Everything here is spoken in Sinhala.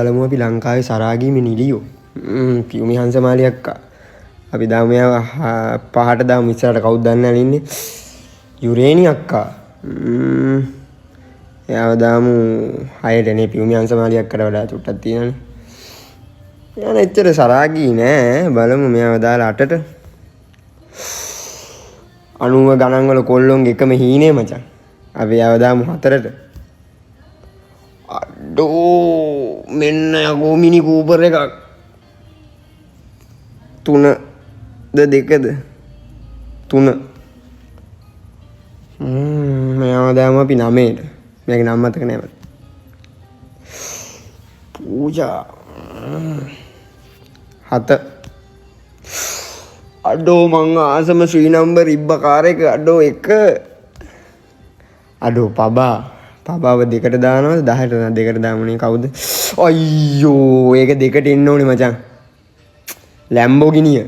බලමු අපි ලංකාවේ සරාගීමේ නිලියෝ පියුමි හංසමාලි අක්කා අපි දාමු එයා පහට දාමු ඉස්සරහට කවුද දන්නේ නැහැ ඉන්නේ යුරේනි අක්කා එයාව දාමු 6ට නේ පියුමි හංසමාලි අක්කට වඩා චුට්ටක් තියෙනනේ එයාන එච්චර සරාගී නෑ බලමු මෙයාව දාලා 8ට 90 ගණන් වල කොල්ලොන්ගේ එකම හීනේ මචං අපි එයාව දාමු 4ට අඩෝ මෙන්න යකෝ මිනි කූපර් එකක් 3ද 2ද 3 මෙයාව දාමු අපි 9ට මේක නම් මතක නෑ මට පූජා 7 අඩෝ මං ආසම ශ්‍රී නම්බර් ඉබ්බ කාර් එක අඩෝ 1 අඩෝ පබාව 2ට දානවද 10ට 2ට දාමුනේ කවුද අයියෝ ඒක 2ට එන්න ඕනේ මචං ලැම්බෝගිනිය